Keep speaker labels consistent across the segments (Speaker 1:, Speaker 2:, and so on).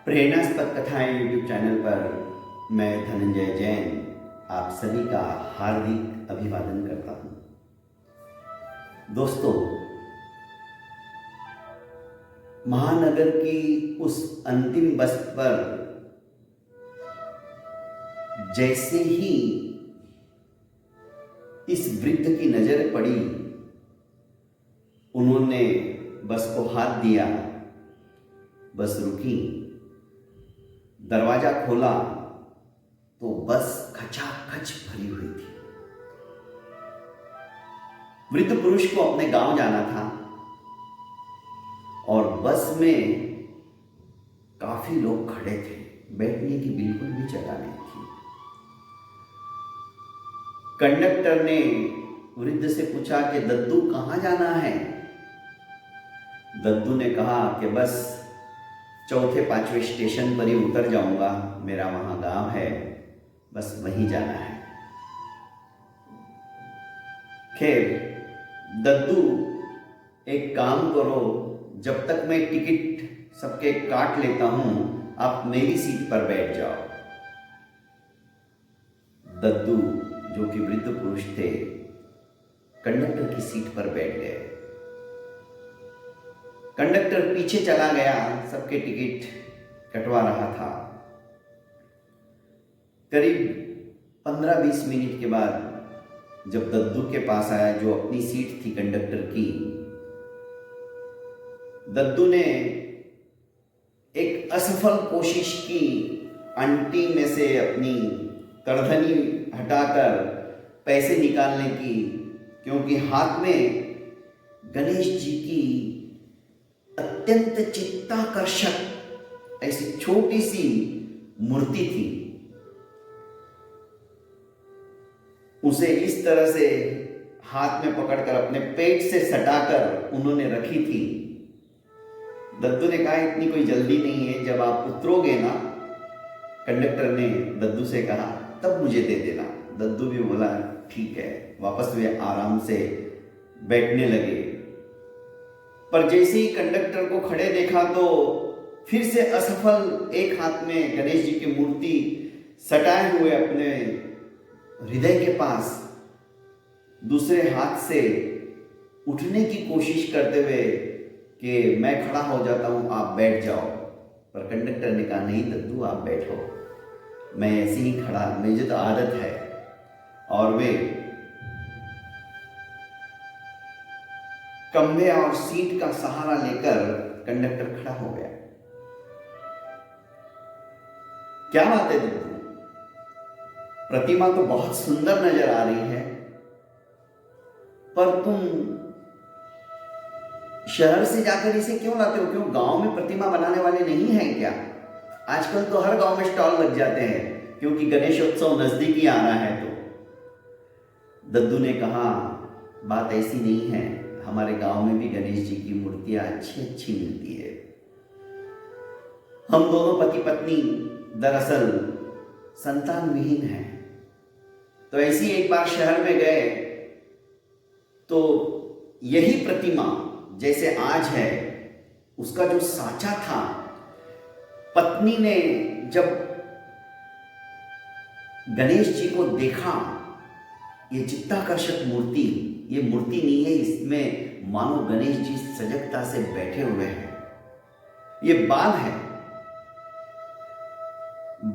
Speaker 1: प्रेरणास्पद कथाएं YouTube channel पर मैं धनंजय जैन आप सभी का हार्दिक अभिवादन करता हूं। दोस्तों, महानगर की उस अंतिम बस पर जैसे ही इस वृद्ध की नजर पड़ी, उन्होंने बस को हाथ दिया। बस रुकी, दरवाजा खोला तो बस खचाखच भरी हुई थी। वृद्ध पुरुष को अपने गांव जाना था और बस में काफी लोग खड़े थे, बैठने की बिल्कुल भी जगह नहीं थी। कंडक्टर ने वृद्ध से पूछा कि दद्दू कहाँ जाना है। दद्दू ने कहा कि बस चौथे पांचवें स्टेशन पर ही उतर जाऊंगा, मेरा वहां गांव है, बस वहीं जाना है। खैर, दद्दू एक काम करो, जब तक मैं टिकट सबके काट लेता हूं, आप मेरी सीट पर बैठ जाओ। दद्दू, जो कि वृद्ध पुरुष थे, कंडक्टर की सीट पर बैठ गए। कंडक्टर पीछे चला गया, सबके टिकट कटवा रहा था। करीब 15-20 मिनट के बाद जब दद्दू के पास आया, जो अपनी सीट थी कंडक्टर की, दद्दू ने एक असफल कोशिश की आंटी में से अपनी करधनी हटाकर पैसे निकालने की, क्योंकि हाथ में गणेश जी की अत्यंत चित्ताकर्षक ऐसी छोटी सी मूर्ति थी। उसे इस तरह से हाथ में पकड़कर अपने पेट से सटाकर उन्होंने रखी थी। दद्दू ने कहा, इतनी कोई जल्दी नहीं है, जब आप उतरोगे ना, कंडक्टर ने दद्दू से कहा, तब मुझे दे देना। दद्दू भी बोला ठीक है। वापस वे आराम से बैठने लगे। पर जैसे ही कंडक्टर को खड़े देखा तो फिर से असफल, एक हाथ में गणेश जी की मूर्ति सटाए हुए अपने हृदय के पास, दूसरे हाथ से उठने की कोशिश करते हुए कि मैं खड़ा हो जाता हूं, आप बैठ जाओ। पर कंडक्टर ने कहा, नहीं दद्दू, आप बैठो, मैं ऐसे ही खड़ा, मुझे तो आदत है। और वे कंधे और सीट का सहारा लेकर कंडक्टर खड़ा हो गया। क्या बात है दद्दू, प्रतिमा तो बहुत सुंदर नजर आ रही है, पर तुम शहर से जाकर इसे क्यों लाते हो? क्यों गांव में प्रतिमा बनाने वाले नहीं हैं क्या? आजकल तो हर गांव में स्टॉल लग जाते हैं, क्योंकि गणेशोत्सव नजदीक ही आना है। तो दद्दू ने कहा, बात ऐसी नहीं है, हमारे गांव में भी गणेश जी की मूर्तियां अच्छी अच्छी मिलती है। हम दोनों पति पत्नी दरअसल संतान विहीन हैं। तो ऐसी एक बार शहर में गए तो यही प्रतिमा जैसे आज है, उसका जो साचा था, पत्नी ने जब गणेश जी को देखा, ये चित्ताकर्षक मूर्ति, ये मूर्ति नहीं है, इसमें मानो गणेश जी सजगता से बैठे हुए हैं। ये बाल है।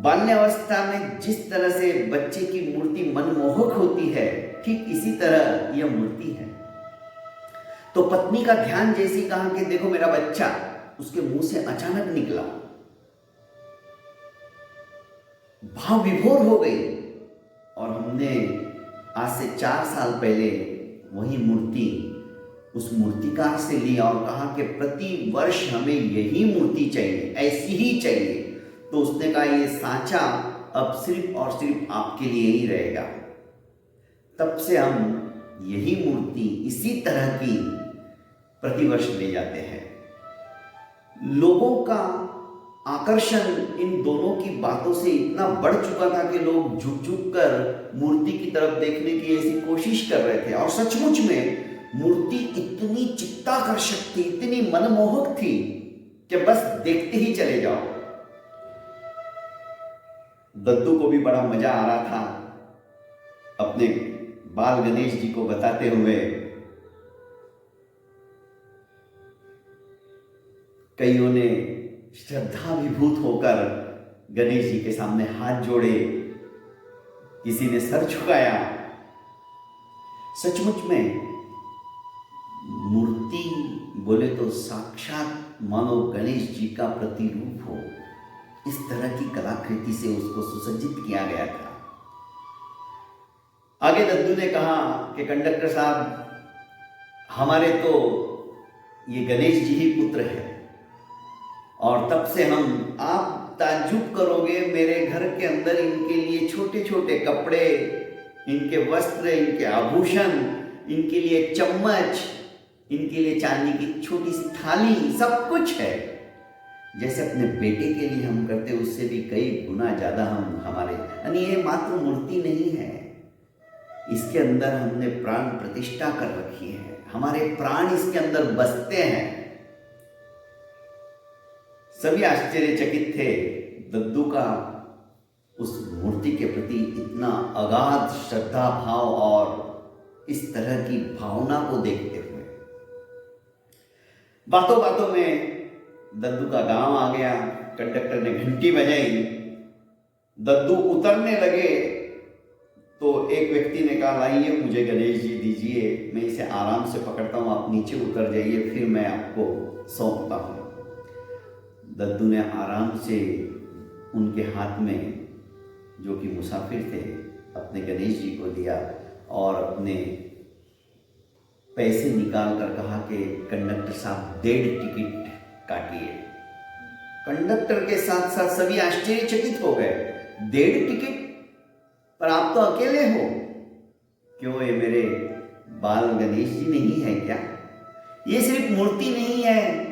Speaker 1: बाल्यावस्था में जिस तरह से बच्चे की मूर्ति मनमोहक होती है, ठीक इसी तरह यह मूर्ति है। तो पत्नी का ध्यान जैसी कहा कि देखो मेरा बच्चा, उसके मुंह से अचानक निकला, भाव विभोर हो गई। और हमने आज से 4 साल पहले वही मूर्ति उस मूर्तिकार से ली और कहा कि प्रति वर्ष हमें यही मूर्ति चाहिए, ऐसी ही चाहिए। तो उसने कहा, ये सांचा अब सिर्फ और सिर्फ आपके लिए ही रहेगा। तब से हम यही मूर्ति इसी तरह की प्रतिवर्ष ले जाते हैं। लोगों का आकर्षण इन दोनों की बातों से इतना बढ़ चुका था कि लोग झुक झुक कर मूर्ति की तरफ देखने की ऐसी कोशिश कर रहे थे। और सचमुच में मूर्ति इतनी चित्ताकर्षक थी, इतनी मनमोहक थी कि बस देखते ही चले जाओ। दद्दू को भी बड़ा मजा आ रहा था अपने बाल गणेश जी को बताते हुए। कईयों ने श्रद्धाभिभूत होकर गणेश जी के सामने हाथ जोड़े, किसी ने सर झुकाया। सचमुच में मूर्ति बोले तो साक्षात मानो गणेश जी का प्रतिरूप हो, इस तरह की कलाकृति से उसको सुसज्जित किया गया था। आगे दद्दू ने कहा कि कंडक्टर साहब, हमारे तो ये गणेश जी ही पुत्र है, और तब से हम, आप ताज्जुब करोगे, मेरे घर के अंदर इनके लिए छोटे छोटे कपड़े, इनके वस्त्र, इनके आभूषण, इनके लिए चम्मच, इनके लिए चांदी की छोटी सी थाली, सब कुछ है। जैसे अपने बेटे के लिए हम करते, उससे भी कई गुना ज्यादा हम हमारे, यानी ये मात्र मूर्ति नहीं है, इसके अंदर हमने प्राण प्रतिष्ठा कर रखी है, हमारे प्राण इसके अंदर बसते हैं। सभी आश्चर्यचकित थे दद्दू का उस मूर्ति के प्रति इतना अगाध श्रद्धा भाव और इस तरह की भावना को देखते हुए। बातों बातों में दद्दू का गांव आ गया, कंडक्टर ने घंटी बजाई, दद्दू उतरने लगे तो एक व्यक्ति ने कहा, लाइए मुझे गणेश जी दीजिए, मैं इसे आराम से पकड़ता हूँ, आप नीचे उतर जाइए, फिर मैं आपको सौंपता हूँ। दद्दू ने आराम से उनके हाथ में, जो कि मुसाफिर थे, अपने गणेश जी को दिया और अपने पैसे निकाल कर कहा कि कंडक्टर साहब 1.5 टिकट काटिए। कंडक्टर के साथ साथ सभी आश्चर्यचकित हो गए, 1.5 टिकट? पर आप तो अकेले हो, क्यों ये मेरे बाल गणेश जी नहीं है क्या? ये सिर्फ मूर्ति नहीं है,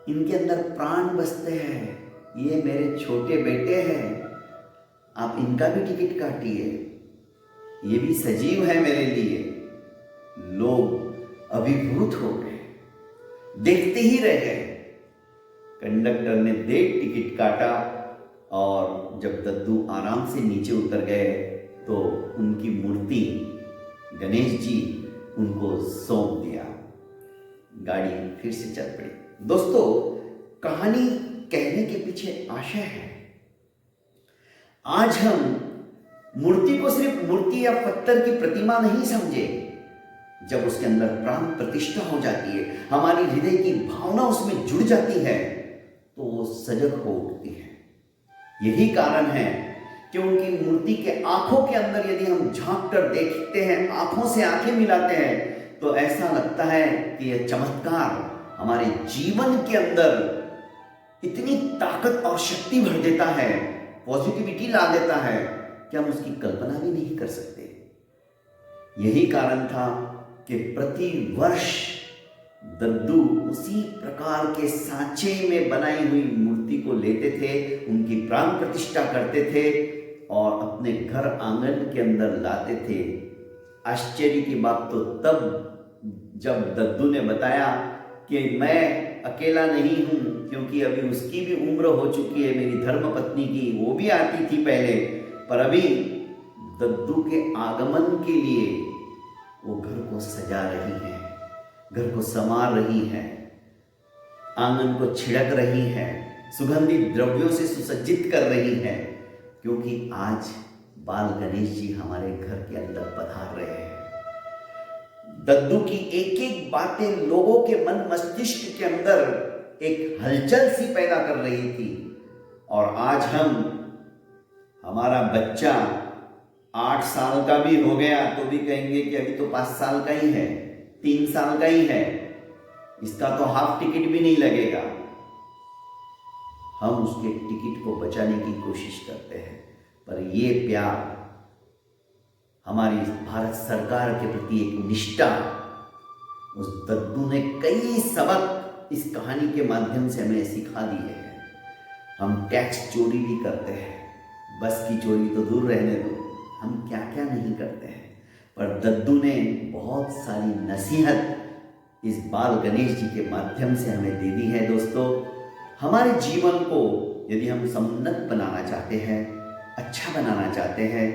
Speaker 1: इनके अंदर प्राण बसते हैं, ये मेरे छोटे बेटे हैं, आप इनका भी टिकट काटिए, ये भी सजीव है मेरे लिए। लोग अभिभूत हो गए, देखते ही रह गए। कंडक्टर ने 1.5 टिकट काटा और जब दद्दू आराम से नीचे उतर गए तो उनकी मूर्ति गणेश जी उनको सौंप दिया। गाड़ी फिर से चल पड़ी। दोस्तों, कहानी कहने के पीछे आशय है, आज हम मूर्ति को सिर्फ मूर्ति या पत्थर की प्रतिमा नहीं समझे। जब उसके अंदर प्राण प्रतिष्ठा हो जाती है, हमारी हृदय की भावना उसमें जुड़ जाती है, तो वो सजग हो उठती है। यही कारण है कि उनकी मूर्ति के आंखों के अंदर यदि हम झांक कर देखते हैं, आंखों से आंखें मिलाते हैं, तो ऐसा लगता है कि यह चमत्कार हमारे जीवन के अंदर इतनी ताकत और शक्ति भर देता है, पॉजिटिविटी ला देता है कि हम उसकी कल्पना भी नहीं कर सकते। यही कारण था कि प्रति वर्ष दद्दू उसी प्रकार के सांचे में बनाई हुई मूर्ति को लेते थे, उनकी प्राण प्रतिष्ठा करते थे और अपने घर आंगन के अंदर लाते थे। आश्चर्य की बात तो तब जब दद्दू ने बताया कि मैं अकेला नहीं हूं, क्योंकि अभी उसकी भी उम्र हो चुकी है, मेरी धर्मपत्नी की, वो भी आती थी पहले, पर अभी दद्दू के आगमन के लिए वो घर को सजा रही है, घर को संवार रही है, आंगन को छिड़क रही है, सुगंधित द्रव्यों से सुसज्जित कर रही है, क्योंकि आज बाल गणेश जी हमारे घर के अंदर पधार रहे हैं। दद्दू की एक एक बातें लोगों के मन मस्तिष्क के अंदर एक हलचल सी पैदा कर रही थी। और आज हमारा बच्चा 8 साल का भी हो गया तो भी कहेंगे कि अभी तो 5 साल का ही है, 3 साल का ही है, इसका तो हाफ टिकट भी नहीं लगेगा। हम उसके टिकट को बचाने की कोशिश करते हैं, पर ये प्यार, हमारी भारत सरकार के प्रति एक निष्ठा, उस दद्दू ने कई सबक इस कहानी के माध्यम से हमें सिखा दिए हैं। हम टैक्स चोरी भी करते हैं, बस की चोरी तो दूर रहने दो, हम क्या क्या नहीं करते हैं, पर दद्दू ने बहुत सारी नसीहत इस बाल गणेश जी के माध्यम से हमें दे दी है। दोस्तों, हमारे जीवन को यदि हम समुन्नत बनाना चाहते हैं, अच्छा बनाना चाहते हैं,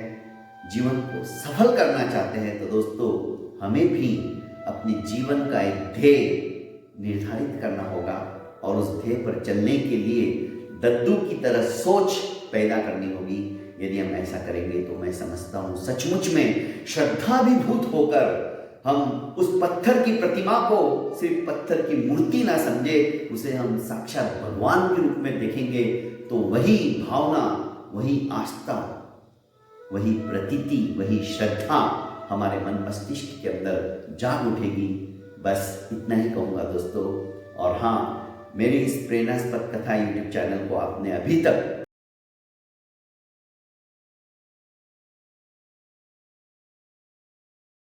Speaker 1: जीवन को सफल करना चाहते हैं, तो दोस्तों हमें भी अपने जीवन का एक ध्येय निर्धारित करना होगा और उस ध्येय पर चलने के लिए दद्दू की तरह सोच पैदा करनी होगी। यदि हम ऐसा करेंगे तो मैं समझता हूँ सचमुच में श्रद्धाभिभूत होकर हम उस पत्थर की प्रतिमा को सिर्फ पत्थर की मूर्ति ना समझे, उसे हम साक्षात भगवान के रूप में देखेंगे, तो वही भावना, वही आस्था, वही प्रतीति, वही श्रद्धा हमारे मन मस्तिष्क के अंदर जाग उठेगी। बस इतना ही कहूँगा दोस्तों। और हाँ, मेरी इस प्रेरणास्पद कथा यूट्यूब चैनल को आपने अभी तक